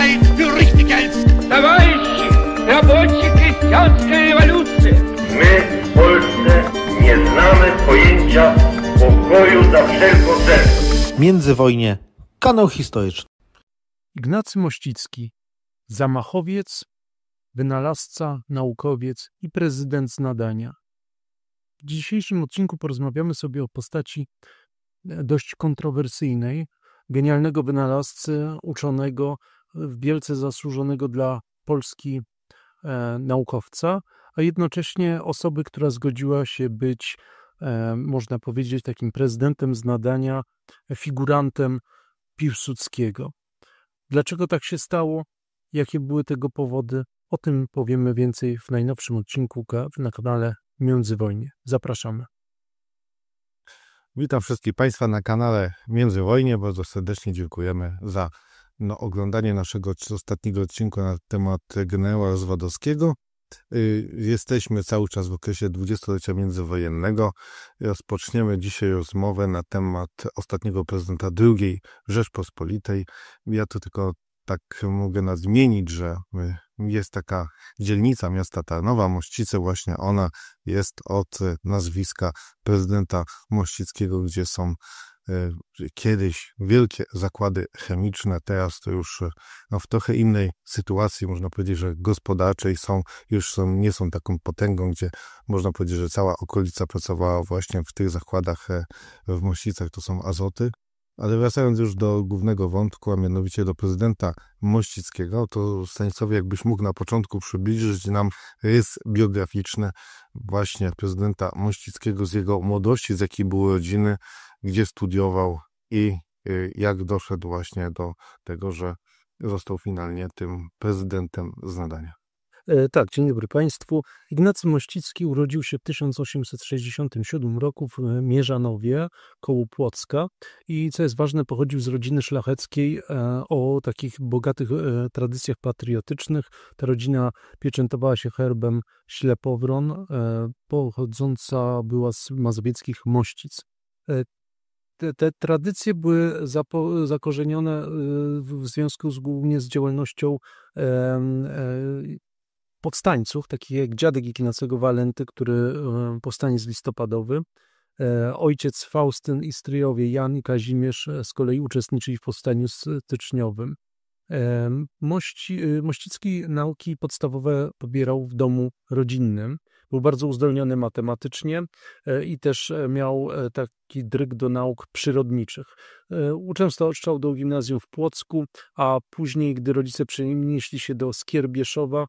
Zeit für richtig hältst. Товарищи, рабочая крестьянская революция. My w Polsce nie znamy pojęcia pokoju za wszelką cenę. Międzywojnie. Kanał historyczny. Ignacy Mościcki, zamachowiec, wynalazca, naukowiec i prezydent z nadania. W dzisiejszym odcinku porozmawiamy sobie o postaci dość kontrowersyjnej, genialnego wynalazcy, uczonego, wielce zasłużonego dla Polski naukowca, a jednocześnie osoby, która zgodziła się być, można powiedzieć, takim prezydentem z nadania, figurantem Piłsudskiego. Dlaczego tak się stało? Jakie były tego powody? O tym powiemy więcej w najnowszym odcinku na kanale Międzywojnie. Zapraszamy. Witam wszystkich Państwa na kanale Międzywojnie. Bardzo serdecznie dziękujemy za oglądanie naszego ostatniego odcinku na temat generała Rozwadowskiego. Jesteśmy cały czas w okresie dwudziestolecia międzywojennego. Rozpoczniemy dzisiaj rozmowę na temat ostatniego prezydenta II Rzeczpospolitej. Ja to tylko tak mogę nadmienić, że jest taka dzielnica miasta Tarnowa, Mościce, właśnie ona jest od nazwiska prezydenta Mościckiego, gdzie są kiedyś wielkie zakłady chemiczne, teraz to już w trochę innej sytuacji, można powiedzieć, że gospodarczej nie są taką potęgą, gdzie można powiedzieć, że cała okolica pracowała właśnie w tych zakładach w Mościcach, to są Azoty. Ale wracając już do głównego wątku, a mianowicie do prezydenta Mościckiego, to Stanisławie, jakbyś mógł na początku przybliżyć nam rys biograficzny właśnie prezydenta Mościckiego z jego młodości, z jakiej były rodziny, gdzie studiował i jak doszedł właśnie do tego, że został finalnie tym prezydentem z nadania. Tak, dzień dobry Państwu. Ignacy Mościcki urodził się w 1867 roku w Mierzanowie koło Płocka i co jest ważne, pochodził z rodziny szlacheckiej o takich bogatych tradycjach patriotycznych. Ta rodzina pieczętowała się herbem Ślepowron, pochodząca była z mazowieckich Mościc. Te tradycje były zakorzenione w związku głównie z działalnością powstańców, takich jak dziadek Ignacego Walenty, który powstaniec listopadowy, ojciec Faustyn i stryjowie Jan i Kazimierz z kolei uczestniczyli w powstaniu styczniowym. Mościcki nauki podstawowe pobierał w domu rodzinnym. Był bardzo uzdolniony matematycznie i też miał taki dryg do nauk przyrodniczych. Uczęszczał do gimnazjum w Płocku, a później, gdy rodzice przenieśli się do Skierbieszowa,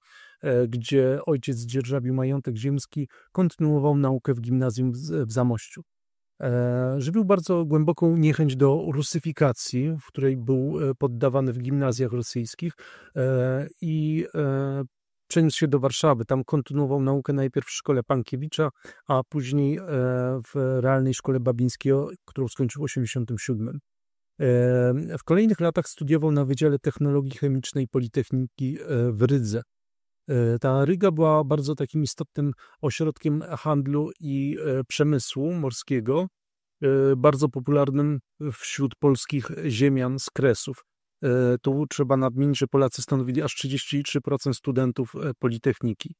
gdzie ojciec dzierżawił majątek ziemski, kontynuował naukę w gimnazjum w Zamościu. Żywił bardzo głęboką niechęć do rusyfikacji, w której był poddawany w gimnazjach rosyjskich i przeniósł się do Warszawy. Tam kontynuował naukę najpierw w szkole Pankiewicza, a później w Realnej Szkole Babińskiego, którą skończył w 1987. W kolejnych latach studiował na Wydziale Technologii Chemicznej Politechniki w Rydze. Ta Ryga była bardzo takim istotnym ośrodkiem handlu i przemysłu morskiego, bardzo popularnym wśród polskich ziemian z Kresów. Tu trzeba nadmienić, że Polacy stanowili aż 33% studentów Politechniki.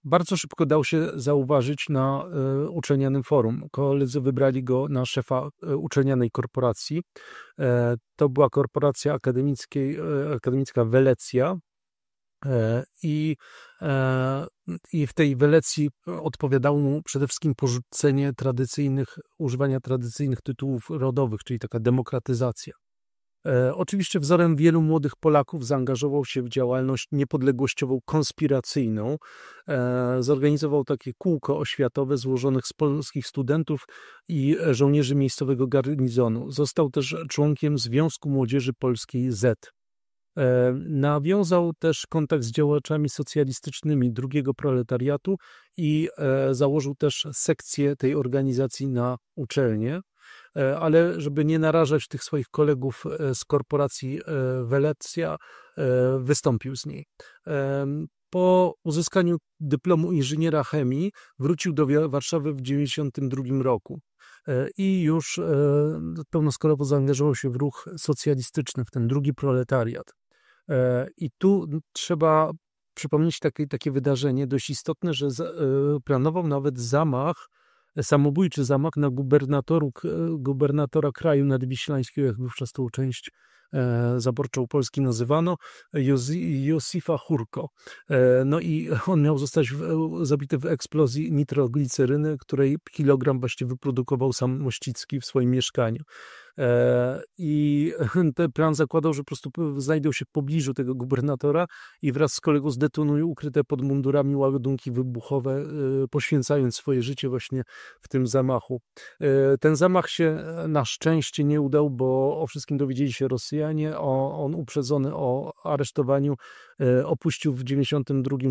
Bardzo szybko dał się zauważyć na uczelnianym forum. Koledzy wybrali go na szefa uczelnianej korporacji. To była korporacja akademicka Welecja. I w tej Welecji odpowiadało mu przede wszystkim porzucenie używania tradycyjnych tytułów rodowych, czyli taka demokratyzacja. Oczywiście wzorem wielu młodych Polaków zaangażował się w działalność niepodległościową konspiracyjną. Zorganizował takie kółko oświatowe złożonych z polskich studentów i żołnierzy miejscowego garnizonu. Został też członkiem Związku Młodzieży Polskiej Z. Nawiązał też kontakt z działaczami socjalistycznymi drugiego proletariatu i założył też sekcję tej organizacji na uczelnię, ale żeby nie narażać tych swoich kolegów z korporacji Welecja, wystąpił z niej. Po uzyskaniu dyplomu inżyniera chemii wrócił do Warszawy w 1992 roku i już pełnoskalowo zaangażował się w ruch socjalistyczny, w ten drugi proletariat. I tu trzeba przypomnieć takie wydarzenie dość istotne, że planował nawet samobójczy zamach na gubernatora kraju nadwiślańskiego, jak wówczas tą część zaborczą Polski nazywano, Józefa Hurko. No i on miał zostać zabity w eksplozji nitrogliceryny, której kilogram właśnie wyprodukował sam Mościcki w swoim mieszkaniu. I ten plan zakładał, że po prostu znajdą się w pobliżu tego gubernatora i wraz z kolegą zdetonują ukryte pod mundurami ładunki wybuchowe, poświęcając swoje życie właśnie w tym zamachu. Ten zamach się na szczęście nie udał, bo o wszystkim dowiedzieli się Rosjanie. On uprzedzony o aresztowaniu opuścił w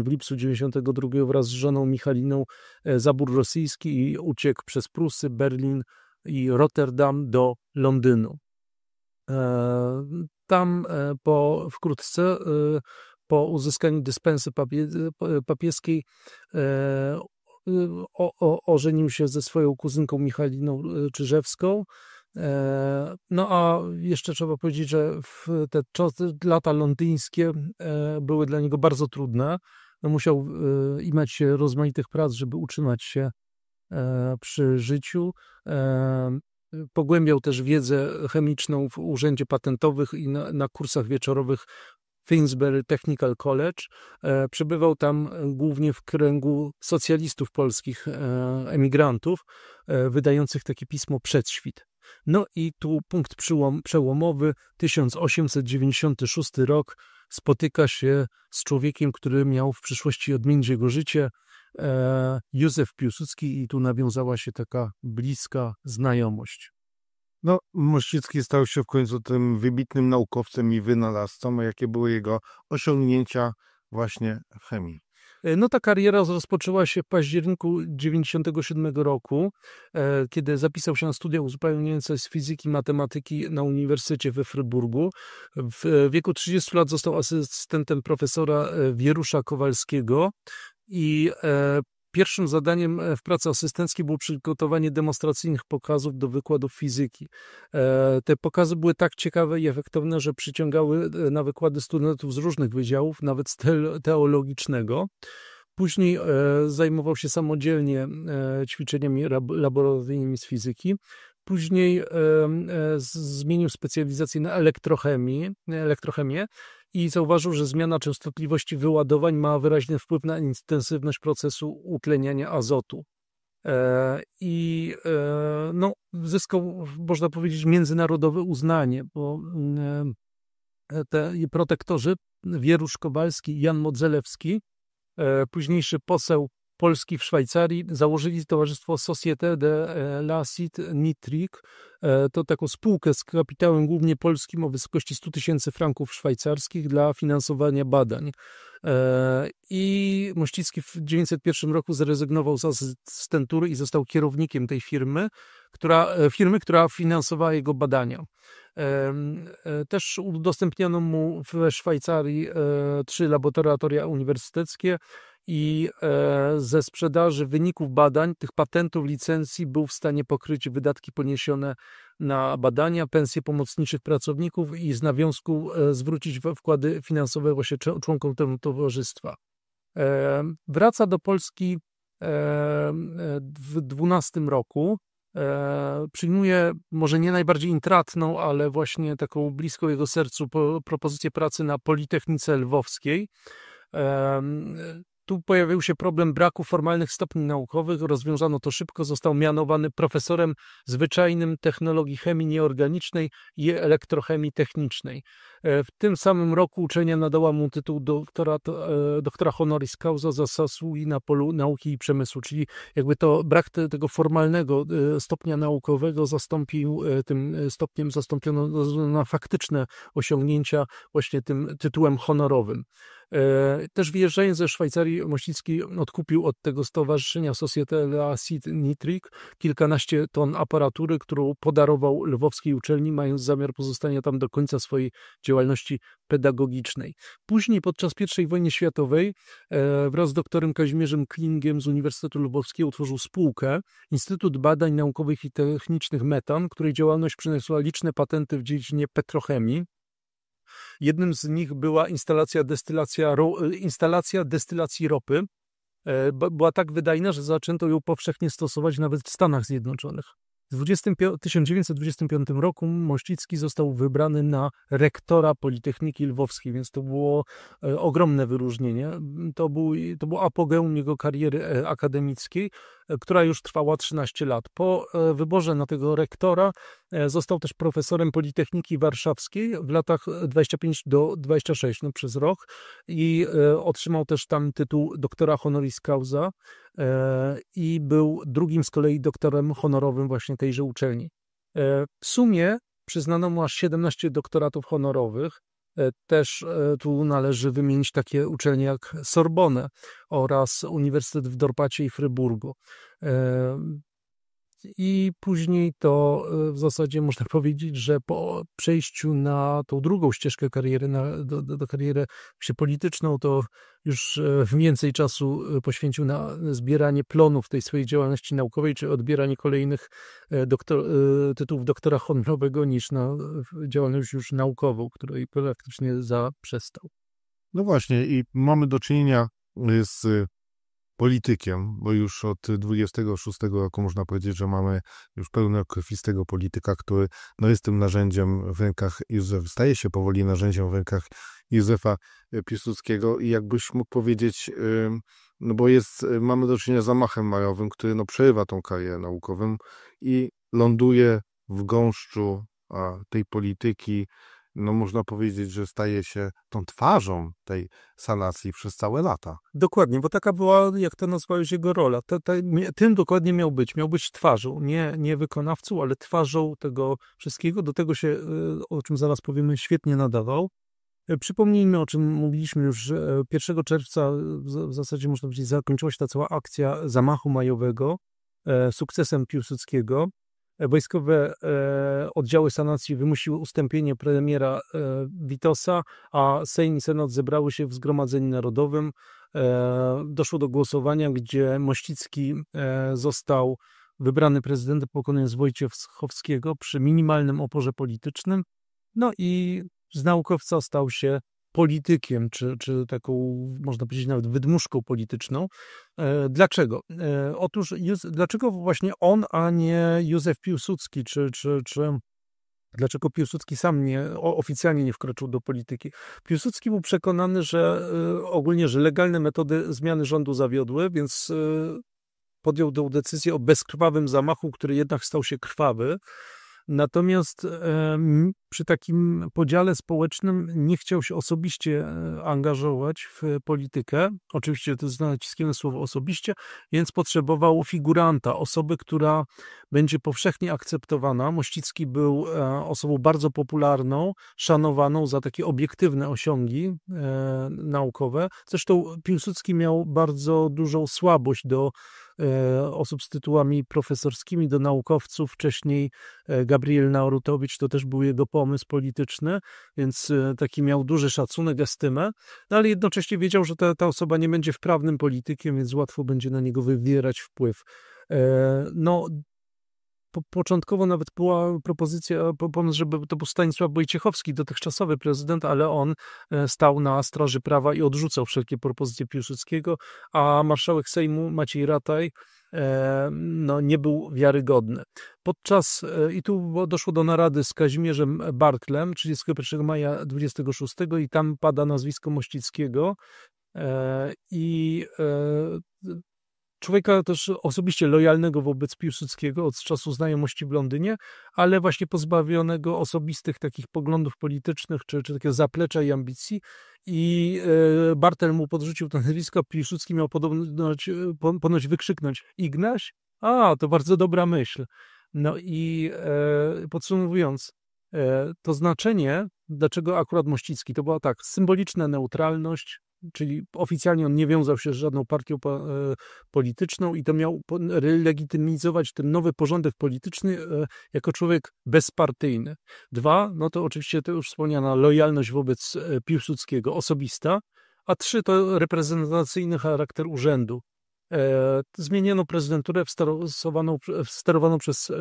lipcu 92 wraz z żoną Michaliną zabór rosyjski i uciekł przez Prusy, Berlin i Rotterdam do Londynu. Tam wkrótce po uzyskaniu dyspensy papieskiej ożenił się ze swoją kuzynką Michaliną Czyżewską. No a jeszcze trzeba powiedzieć, że te lata londyńskie były dla niego bardzo trudne. No musiał imać się rozmaitych prac, żeby utrzymać się przy życiu. Pogłębiał też wiedzę chemiczną w urzędzie patentowych i na kursach wieczorowych Finsbury Technical College. Przebywał tam głównie w kręgu socjalistów polskich, emigrantów, wydających takie pismo Przedświt. No i tu punkt przełomowy, 1896 rok, spotyka się z człowiekiem, który miał w przyszłości odmienić jego życie, Józef Piłsudski, i tu nawiązała się taka bliska znajomość. No, Mościcki stał się w końcu tym wybitnym naukowcem i wynalazcą, a jakie były jego osiągnięcia właśnie w chemii? No ta kariera rozpoczęła się w październiku 1997 roku, kiedy zapisał się na studia uzupełniające z fizyki i matematyki na Uniwersytecie we Fryburgu. W wieku 30 lat został asystentem profesora Wierusza Kowalskiego i pierwszym zadaniem w pracy asystenckiej było przygotowanie demonstracyjnych pokazów do wykładów fizyki. Te pokazy były tak ciekawe i efektowne, że przyciągały na wykłady studentów z różnych wydziałów, nawet z teologicznego. Później zajmował się samodzielnie ćwiczeniami laboratoryjnymi z fizyki. Później zmienił specjalizację na elektrochemię i zauważył, że zmiana częstotliwości wyładowań ma wyraźny wpływ na intensywność procesu utleniania azotu. No, zyskał, można powiedzieć, międzynarodowe uznanie, bo protektorzy Wierusz Kowalski i Jan Modzelewski, późniejszy poseł Polski w Szwajcarii, założyli towarzystwo Société de l'Acide Nitrique, to taką spółkę z kapitałem głównie polskim o wysokości 100 000 franków szwajcarskich dla finansowania badań. I Mościcki w 1901 roku zrezygnował z asystentury i został kierownikiem tej firmy, która finansowała jego badania. Też udostępniono mu w Szwajcarii 3 laboratoria uniwersyteckie i ze sprzedaży wyników badań, tych patentów, licencji był w stanie pokryć wydatki poniesione na badania, pensje pomocniczych pracowników i z nawiązku zwrócić wkłady finansowe właśnie członkom tego towarzystwa. Wraca do Polski w 2012 roku. Przyjmuje może nie najbardziej intratną, ale właśnie taką bliską jego sercu propozycję pracy na Politechnice Lwowskiej. Tu pojawił się problem braku formalnych stopni naukowych, rozwiązano to szybko, został mianowany profesorem zwyczajnym technologii chemii nieorganicznej i elektrochemii technicznej. W tym samym roku uczelnia nadała mu tytuł doktora honoris causa za zasługi na polu nauki i przemysłu, czyli jakby to brak tego formalnego stopnia naukowego tym stopniem zastąpiono na faktyczne osiągnięcia właśnie tym tytułem honorowym. Też wyjeżdżając ze Szwajcarii, Mościcki odkupił od tego stowarzyszenia Société de l'Acide Nitrique kilkanaście ton aparatury, którą podarował lwowskiej uczelni, mając zamiar pozostania tam do końca swojej działalności pedagogicznej. Później podczas I wojny światowej wraz z doktorem Kazimierzem Klingiem z Uniwersytetu Lwowskiego utworzył spółkę Instytut Badań Naukowych i Technicznych Metan, której działalność przyniosła liczne patenty w dziedzinie petrochemii. Jednym z nich była instalacja destylacji ropy. Była tak wydajna, że zaczęto ją powszechnie stosować nawet w Stanach Zjednoczonych. W 1925 roku Mościcki został wybrany na rektora Politechniki Lwowskiej, więc to było ogromne wyróżnienie. To był apogeum jego kariery akademickiej, która już trwała 13 lat. Po wyborze na tego rektora został też profesorem Politechniki Warszawskiej w latach 25 do 26, no przez rok, i otrzymał też tam tytuł doktora honoris causa i był drugim z kolei doktorem honorowym właśnie tejże uczelni. W sumie przyznano mu aż 17 doktoratów honorowych. Też tu należy wymienić takie uczelnie jak Sorbonne oraz Uniwersytet w Dorpacie i Fryburgu. I później to w zasadzie można powiedzieć, że po przejściu na tą drugą ścieżkę kariery, do kariery polityczną, to już więcej czasu poświęcił na zbieranie plonów tej swojej działalności naukowej, czy odbieranie kolejnych tytułów doktora honorowego, niż na działalność już naukową, której praktycznie zaprzestał. No właśnie, i mamy do czynienia z politykiem, bo już od 26 roku można powiedzieć, że mamy już pełnokrwistego polityka, który jest tym narzędziem w rękach staje się powoli narzędziem w rękach Józefa Piłsudskiego, i jakbyś mógł powiedzieć, bo mamy do czynienia z zamachem majowym, który przerywa tą karierę naukową i ląduje w gąszczu tej polityki. Można powiedzieć, że staje się tą twarzą tej sanacji przez całe lata. Dokładnie, bo taka była, jak to nazwałeś, jego rola. Tym dokładnie miał być twarzą, nie wykonawcą, ale twarzą tego wszystkiego. Do tego się, o czym zaraz powiemy, świetnie nadawał. Przypomnijmy, o czym mówiliśmy już, 1 czerwca w zasadzie można powiedzieć zakończyła się ta cała akcja zamachu majowego sukcesem Piłsudskiego. Wojskowe oddziały sanacji wymusiły ustąpienie premiera Witosa, a Sejm i Senat zebrały się w Zgromadzeniu Narodowym. Doszło do głosowania, gdzie Mościcki został wybrany prezydentem, pokonując Wojciechowskiego przy minimalnym oporze politycznym. No i z naukowca stał się politykiem, czy taką, można powiedzieć, nawet wydmuszką polityczną. Dlaczego? Otóż dlaczego właśnie on, a nie Józef Piłsudski, czy dlaczego Piłsudski sam oficjalnie nie wkroczył do polityki? Piłsudski był przekonany, że ogólnie, że legalne metody zmiany rządu zawiodły, więc podjął tę decyzję o bezkrwawym zamachu, który jednak stał się krwawy. Natomiast przy takim podziale społecznym nie chciał się osobiście angażować w politykę. Oczywiście to jest naciskiem słowo osobiście, więc potrzebował figuranta, osoby, która będzie powszechnie akceptowana. Mościcki był osobą bardzo popularną, szanowaną za takie obiektywne osiągi naukowe. Zresztą Piłsudski miał bardzo dużą słabość do osób z tytułami profesorskimi, do naukowców. Wcześniej Gabriel Narutowicz, to też był jego pomysł polityczny, więc taki miał duży szacunek, estymę, ale jednocześnie wiedział, że ta osoba nie będzie wprawnym politykiem, więc łatwo będzie na niego wywierać wpływ. Początkowo nawet była propozycja, pomysł, żeby to był Stanisław Wojciechowski, dotychczasowy prezydent, ale on stał na straży prawa i odrzucał wszelkie propozycje Piłsudskiego, a marszałek Sejmu Maciej Rataj nie był wiarygodny. I tu doszło do narady z Kazimierzem Bartlem 31 maja 26 i tam pada nazwisko Mościckiego i człowieka też osobiście lojalnego wobec Piłsudskiego od czasu znajomości w Londynie, ale właśnie pozbawionego osobistych takich poglądów politycznych, czy takiego zaplecza i ambicji. I Bartel mu podrzucił to nazwisko, Piłsudski miał ponoć wykrzyknąć: Ignaś? To bardzo dobra myśl. No i podsumowując, to znaczenie, dlaczego akurat Mościcki, to była tak, symboliczna neutralność, czyli oficjalnie on nie wiązał się z żadną partią polityczną i to miał legitymizować ten nowy porządek polityczny jako człowiek bezpartyjny. 2, to oczywiście to już wspomniana lojalność wobec Piłsudskiego, osobista, a 3 to reprezentacyjny charakter urzędu. Zmieniono prezydenturę sterowaną przez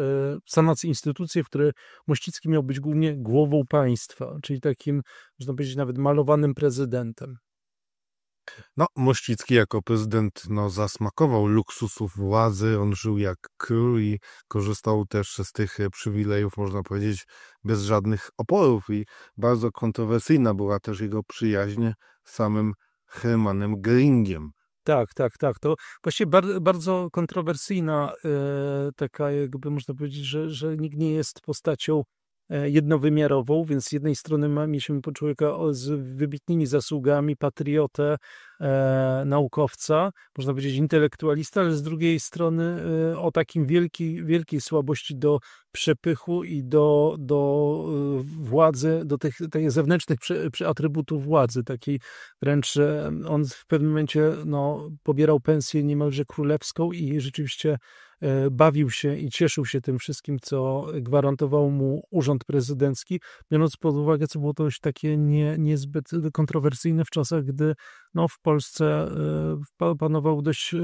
sanację instytucje, w które Mościcki miał być głównie głową państwa, czyli takim, można powiedzieć, nawet malowanym prezydentem. No, Mościcki jako prezydent zasmakował luksusów władzy, on żył jak król i korzystał też z tych przywilejów, można powiedzieć, bez żadnych oporów i bardzo kontrowersyjna była też jego przyjaźń z samym Hermanem Göringiem. Tak. To właściwie bardzo kontrowersyjna, taka jakby można powiedzieć, że nikt nie jest postacią jednowymiarową, więc z jednej strony mieliśmy człowieka z wybitnymi zasługami, patriotę, naukowca, można powiedzieć intelektualista, ale z drugiej strony o takim wielkiej słabości do przepychu i do władzy, do tych zewnętrznych atrybutów władzy, takiej wręcz on w pewnym momencie pobierał pensję niemalże królewską i rzeczywiście bawił się i cieszył się tym wszystkim, co gwarantował mu urząd prezydencki, biorąc pod uwagę, co było dość takie niezbyt kontrowersyjne w czasach, gdy w Polsce panowały dość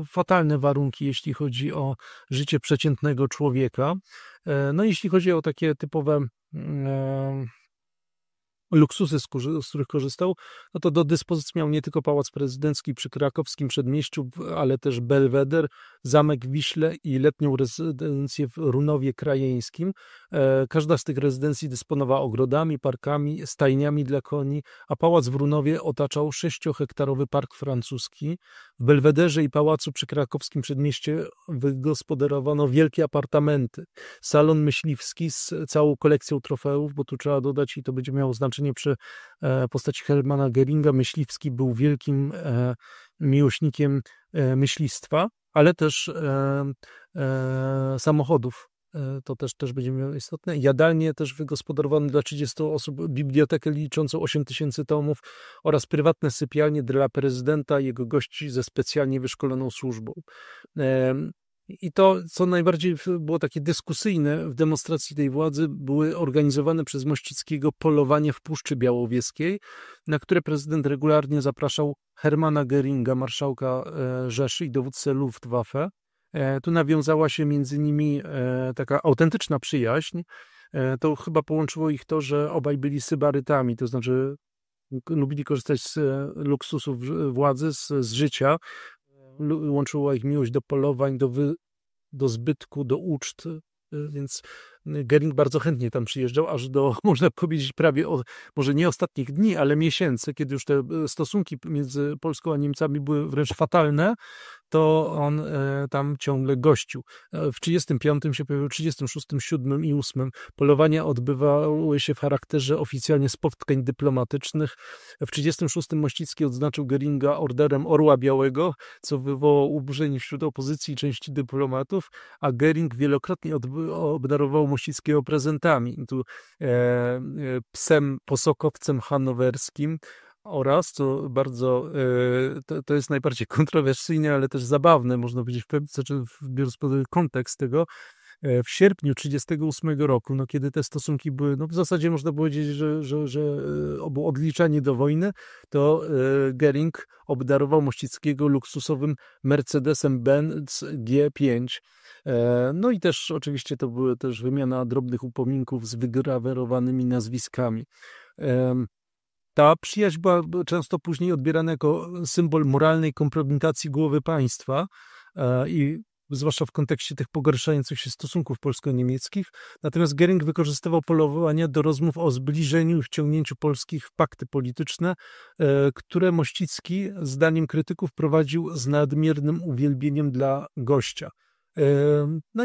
fatalne warunki, jeśli chodzi o życie przeciętnego człowieka. Jeśli chodzi o takie typowe luksusy, z których korzystał, to do dyspozycji miał nie tylko Pałac Prezydencki przy Krakowskim Przedmieściu, ale też Belweder, Zamek w Wiśle i letnią rezydencję w Runowie Krajeńskim. Każda z tych rezydencji dysponowała ogrodami, parkami, stajniami dla koni, a pałac w Runowie otaczał 6-hektarowy park francuski. W Belwederze i pałacu przy Krakowskim Przedmieście wygospodarowano wielkie apartamenty, salon myśliwski z całą kolekcją trofeów, bo tu trzeba dodać, i to będzie miało znaczenie przy postaci Hermana Göringa, Myśliwski był wielkim miłośnikiem myślistwa, ale też samochodów. To też będzie miało istotne. Jadalnie też wygospodarowano dla 30 osób bibliotekę liczącą 8000 tomów oraz prywatne sypialnie dla prezydenta i jego gości ze specjalnie wyszkoloną służbą. I to, co najbardziej było takie dyskusyjne w demonstracji tej władzy, były organizowane przez Mościckiego polowanie w Puszczy Białowieskiej, na które prezydent regularnie zapraszał Hermana Göringa, marszałka Rzeszy i dowódcę Luftwaffe. Tu nawiązała się między nimi taka autentyczna przyjaźń. To chyba połączyło ich to, że obaj byli sybarytami, to znaczy lubili korzystać z luksusów władzy, z życia. Łączyła ich miłość do polowań, do zbytku, do uczt, więc Göring bardzo chętnie tam przyjeżdżał, aż do, można powiedzieć, prawie może nie ostatnich dni, ale miesięcy, kiedy już te stosunki między Polską a Niemcami były wręcz fatalne, to on tam ciągle gościł. W 35 się pojawił, 36, 7 i 8 polowania odbywały się w charakterze oficjalnie spotkań dyplomatycznych. W 36 Mościcki odznaczył Göringa orderem Orła Białego, co wywołało oburzenie wśród opozycji i części dyplomatów, a Göring wielokrotnie obdarował Mościckiego prezentami. Tu psem posokowcem hanowerskim, oraz, co bardzo, to jest najbardziej kontrowersyjne, ale też zabawne, można powiedzieć, biorąc pod uwagę kontekst tego, w sierpniu 1938 roku, kiedy te stosunki były, w zasadzie można powiedzieć, że było odliczanie do wojny, to Göring obdarował Mościckiego luksusowym Mercedesem Benz G5. I też oczywiście to były też wymiana drobnych upominków z wygrawerowanymi nazwiskami. Ta przyjaźń była często później odbierana jako symbol moralnej kompromitacji głowy państwa i zwłaszcza w kontekście tych pogarszających się stosunków polsko-niemieckich. Natomiast Göring wykorzystywał polowania do rozmów o zbliżeniu i wciągnięciu polskich w pakty polityczne, które Mościcki, zdaniem krytyków, prowadził z nadmiernym uwielbieniem dla gościa.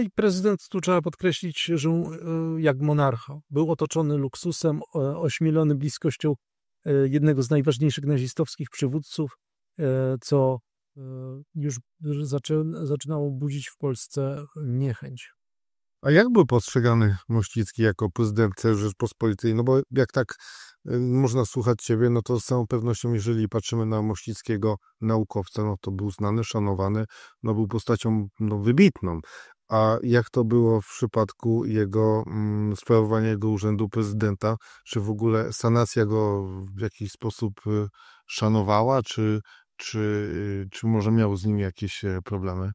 I prezydent, tu trzeba podkreślić, żył jak monarcha. Był otoczony luksusem, ośmielony bliskością jednego z najważniejszych nazistowskich przywódców, co już zaczynało budzić w Polsce niechęć. A jak był postrzegany Mościcki jako prezydent Rzeczypospolitej? Bo jak tak można słuchać ciebie, to z całą pewnością, jeżeli patrzymy na Mościckiego naukowca, to był znany, szanowany, był postacią wybitną. A jak to było w przypadku jego sprawowania jego urzędu prezydenta? Czy w ogóle sanacja go w jakiś sposób szanowała? Czy czy może miał z nimi jakieś problemy?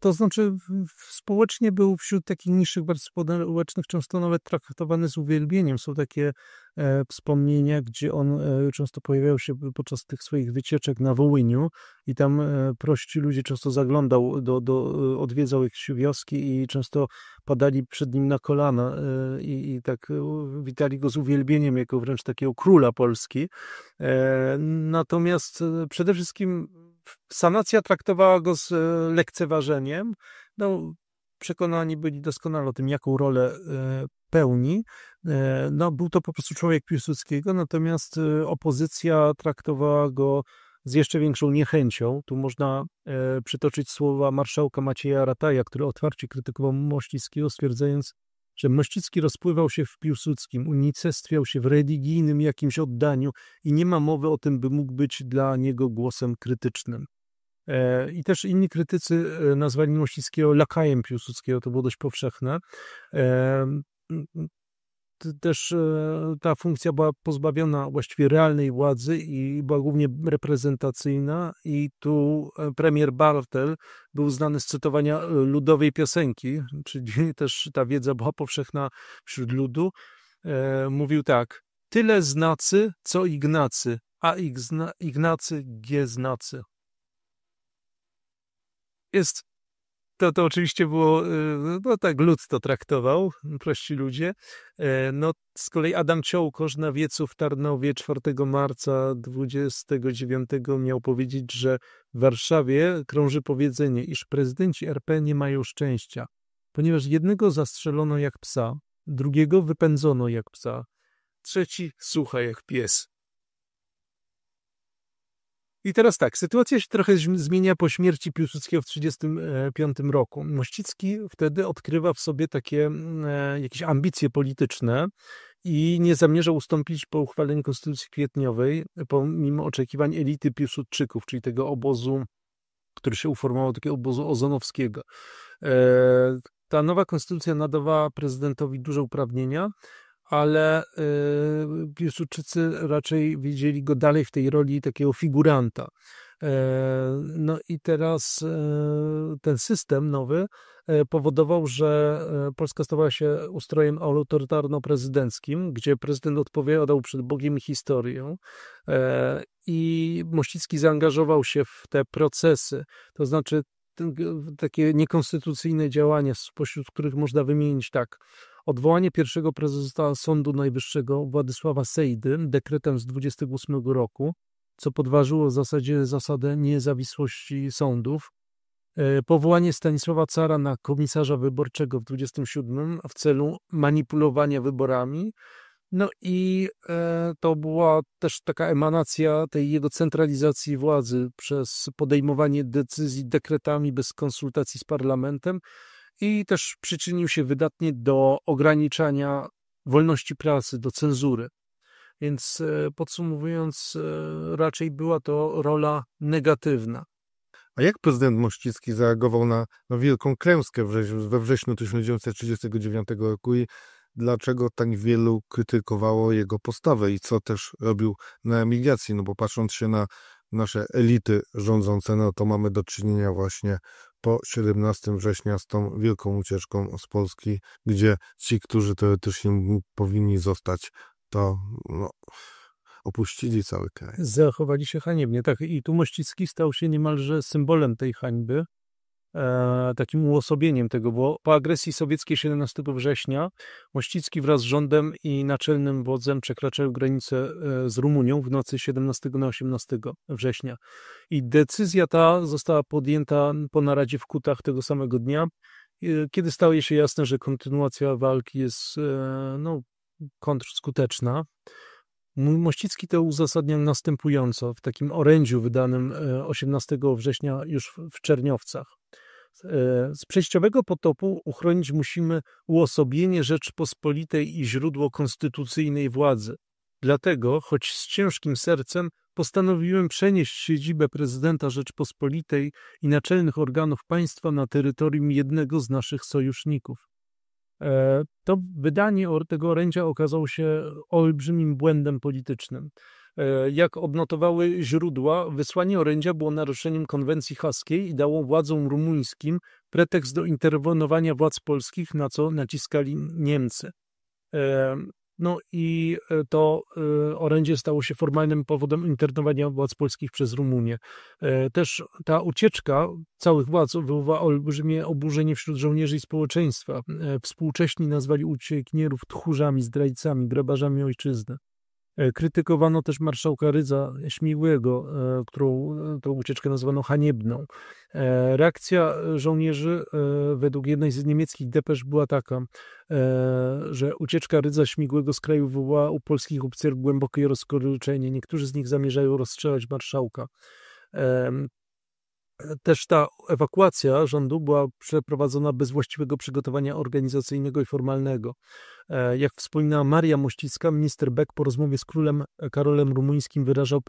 To znaczy społecznie był wśród takich niższych warstw społecznych często nawet traktowany z uwielbieniem. Są takie wspomnienia, gdzie on często pojawiał się podczas tych swoich wycieczek na Wołyniu i tam prości ludzie często zaglądał, odwiedzał jakieś wioski i często padali przed nim na kolana i tak witali go z uwielbieniem jako wręcz takiego króla Polski. Natomiast przede wszystkim sanacja traktowała go z lekceważeniem. No, przekonani byli doskonale o tym, jaką rolę pełni. No, był to po prostu człowiek Piłsudskiego, natomiast opozycja traktowała go z jeszcze większą niechęcią. Tu można przytoczyć słowa marszałka Macieja Rataja, który otwarcie krytykował Mościckiego, stwierdzając, że Mościcki rozpływał się w Piłsudskim, unicestwiał się w religijnym jakimś oddaniu i nie ma mowy o tym, by mógł być dla niego głosem krytycznym. I też inni krytycy nazwali Mościckiego lakajem Piłsudskiego, to było dość powszechne. Też ta funkcja była pozbawiona właściwie realnej władzy i była głównie reprezentacyjna i tu premier Bartel był znany z cytowania ludowej piosenki, czyli też ta wiedza była powszechna wśród ludu. Mówił tak: tyle znacy, co Ignacy, a Ignacy znacy. To oczywiście było, no tak lud to traktował, prości ludzie. No z kolei Adam Ciołkosz na wiecu w Tarnowie 4 marca 29 miał powiedzieć, że w Warszawie krąży powiedzenie, iż prezydenci RP nie mają szczęścia, ponieważ jednego zastrzelono jak psa, drugiego wypędzono jak psa, trzeci słucha jak pies. I teraz tak, sytuacja się trochę zmienia po śmierci Piłsudskiego w 1935 roku. Mościcki wtedy odkrywa w sobie takie jakieś ambicje polityczne i nie zamierza ustąpić po uchwaleniu Konstytucji Kwietniowej, pomimo oczekiwań elity Piłsudczyków, czyli tego obozu, który się uformował, takiego obozu ozonowskiego. Ta nowa konstytucja nadawała prezydentowi duże uprawnienia, ale Piłsudczycy raczej widzieli go dalej w tej roli takiego figuranta. No i teraz ten system nowy powodował, że Polska stawała się ustrojem autorytarno-prezydenckim, gdzie prezydent odpowiadał przed Bogiem i historią i Mościcki zaangażował się w te procesy, to znaczy takie niekonstytucyjne działania, spośród których można wymienić tak: odwołanie pierwszego prezesa Sądu Najwyższego Władysława Sejdy dekretem z 28 roku, co podważyło w zasadzie zasadę niezawisłości sądów. Powołanie Stanisława Cara na komisarza wyborczego w 27 w celu manipulowania wyborami. No i to była też taka emanacja tej jego centralizacji władzy przez podejmowanie decyzji dekretami bez konsultacji z parlamentem. I też przyczynił się wydatnie do ograniczania wolności prasy, do cenzury. Więc podsumowując, raczej była to rola negatywna. A jak prezydent Mościcki zareagował na wielką klęskę we wrześniu 1939 roku i dlaczego tak wielu krytykowało jego postawę i co też robił na emigracji? No bo patrząc się na nasze elity rządzące, no to mamy do czynienia właśnie po 17 września z tą wielką ucieczką z Polski, gdzie ci, którzy teoretycznie powinni zostać, to opuścili cały kraj. Zachowali się haniebnie, tak. I tu Mościcki stał się niemalże symbolem tej hańby, takim uosobieniem tego, bo po agresji sowieckiej 17 września Mościcki wraz z rządem i naczelnym wodzem przekraczają granicę z Rumunią w nocy 17 na 18 września. I decyzja ta została podjęta po naradzie w Kutach tego samego dnia, kiedy stało się jasne, że kontynuacja walki jest kontrskuteczna. Mościcki to uzasadniał następująco w takim orędziu wydanym 18 września już w Czerniowcach. Z przejściowego potopu uchronić musimy uosobienie Rzeczpospolitej i źródło konstytucyjnej władzy. Dlatego, choć z ciężkim sercem, postanowiłem przenieść siedzibę prezydenta Rzeczpospolitej i naczelnych organów państwa na terytorium jednego z naszych sojuszników. To wydanie tego orędzia okazało się olbrzymim błędem politycznym. Jak odnotowały źródła, wysłanie orędzia było naruszeniem konwencji haskiej i dało władzom rumuńskim pretekst do interweniowania władz polskich, na co naciskali Niemcy. No i to orędzie stało się formalnym powodem internowania władz polskich przez Rumunię. Też ta ucieczka całych władz wywołała olbrzymie oburzenie wśród żołnierzy i społeczeństwa. Współcześni nazwali uciekinierów tchórzami, zdrajcami, grabarzami ojczyzny. Krytykowano też marszałka Rydza Śmigłego, którą tą ucieczkę nazwano haniebną. Reakcja żołnierzy według jednej z niemieckich depesz była taka, że ucieczka Rydza Śmigłego z kraju wywołała u polskich oficerów głębokie rozkroczenie. Niektórzy z nich zamierzają rozstrzelać marszałka. Też ta ewakuacja rządu była przeprowadzona bez właściwego przygotowania organizacyjnego i formalnego. Jak wspominała Maria Mościcka, minister Beck po rozmowie z królem Karolem Rumuńskim wyrażał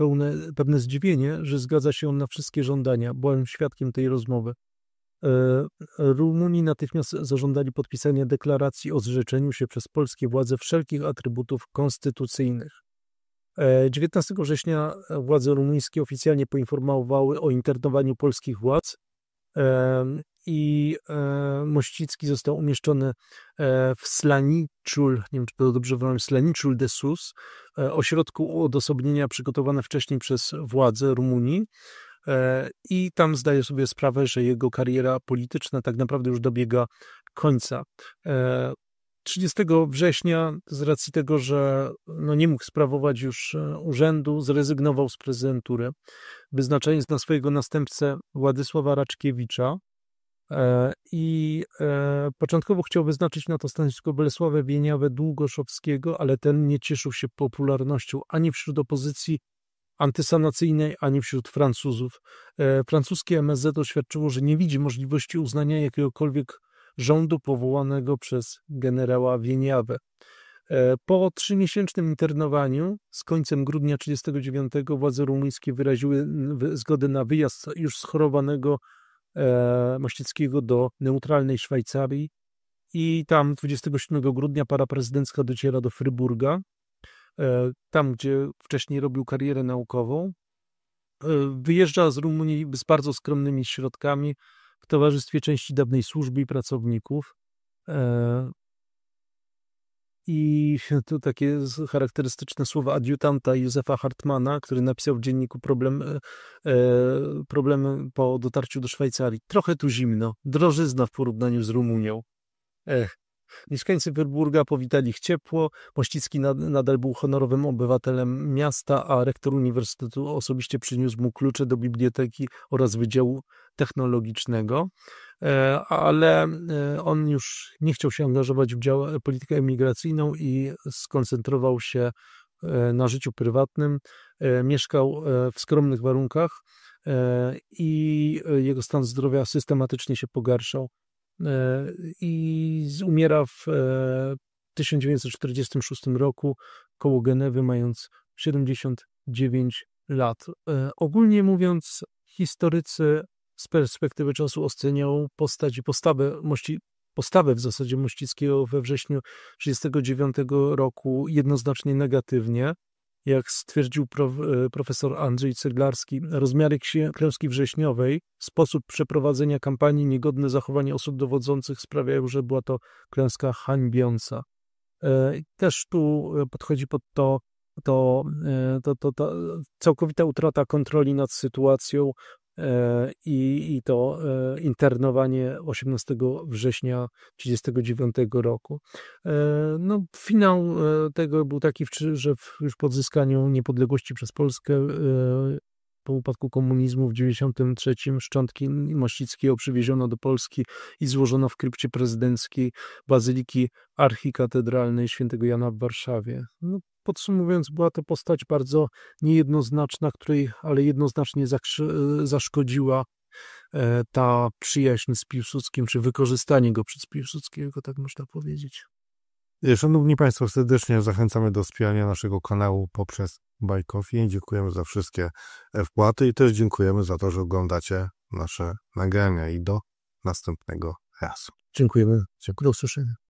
pewne zdziwienie, że zgadza się on na wszystkie żądania. Byłem świadkiem tej rozmowy. Rumuni natychmiast zażądali podpisania deklaracji o zrzeczeniu się przez polskie władze wszelkich atrybutów konstytucyjnych. 19 września władze rumuńskie oficjalnie poinformowały o internowaniu polskich władz i Mościcki został umieszczony w Slaniczul, nie wiem czy to dobrze wymawiam, Slaniczul de Sus, ośrodku odosobnienia przygotowane wcześniej przez władze Rumunii i tam zdaje sobie sprawę, że jego kariera polityczna tak naprawdę już dobiega końca. 30 września z racji tego, że nie mógł sprawować już urzędu, zrezygnował z prezydentury, wyznaczając na swojego następcę Władysława Raczkiewicza i początkowo chciał wyznaczyć na to stanowisko Bolesławę Wieniawę Długoszowskiego, ale ten nie cieszył się popularnością ani wśród opozycji antysanacyjnej, ani wśród Francuzów. Francuskie MSZ oświadczyło, że nie widzi możliwości uznania jakiegokolwiek rządu powołanego przez generała Wieniawę. Po 3-miesięcznym internowaniu z końcem grudnia 1939 władze rumuńskie wyraziły zgodę na wyjazd już schorowanego Mościckiego do neutralnej Szwajcarii i tam 27 grudnia para prezydencka dociera do Fryburga, tam gdzie wcześniej robił karierę naukową. Wyjeżdża z Rumunii z bardzo skromnymi środkami w towarzystwie części dawnej służby i pracowników. I tu takie charakterystyczne słowa adiutanta Józefa Hartmana, który napisał w dzienniku problemy po dotarciu do Szwajcarii. Trochę tu zimno, drożyzna w porównaniu z Rumunią. Mieszkańcy Fryburga powitali ich ciepło. Mościcki nadal był honorowym obywatelem miasta, a rektor uniwersytetu osobiście przyniósł mu klucze do biblioteki oraz wydziału technologicznego, ale on już nie chciał się angażować w politykę emigracyjną i skoncentrował się na życiu prywatnym. Mieszkał w skromnych warunkach i jego stan zdrowia systematycznie się pogarszał. I umiera w 1946 roku koło Genewy, mając 79 lat. Ogólnie mówiąc, historycy z perspektywy czasu oceniają postać i postawę w zasadzie Mościckiego we wrześniu 1939 roku jednoznacznie negatywnie. Jak stwierdził profesor Andrzej Ceglarski, rozmiary klęski wrześniowej, sposób przeprowadzenia kampanii, niegodne zachowanie osób dowodzących sprawiają, że była to klęska hańbiąca. Też tu podchodzi pod to całkowita utrata kontroli nad sytuacją i to internowanie 18 września 1939 roku. Finał tego był taki, że już po odzyskaniu niepodległości przez Polskę po upadku komunizmu w 1993 szczątki Mościckiego przywieziono do Polski i złożono w krypcie prezydenckiej Bazyliki Archikatedralnej Świętego Jana w Warszawie. Podsumowując, była to postać bardzo niejednoznaczna, której ale jednoznacznie zaszkodziła ta przyjaźń z Piłsudskim, czy wykorzystanie go przez Piłsudskiego, tak można powiedzieć. Szanowni Państwo, serdecznie zachęcamy do wspierania naszego kanału poprzez Buy Coffee. Dziękujemy za wszystkie wpłaty i też dziękujemy za to, że oglądacie nasze nagrania i do następnego razu. Dziękujemy. Do usłyszenia.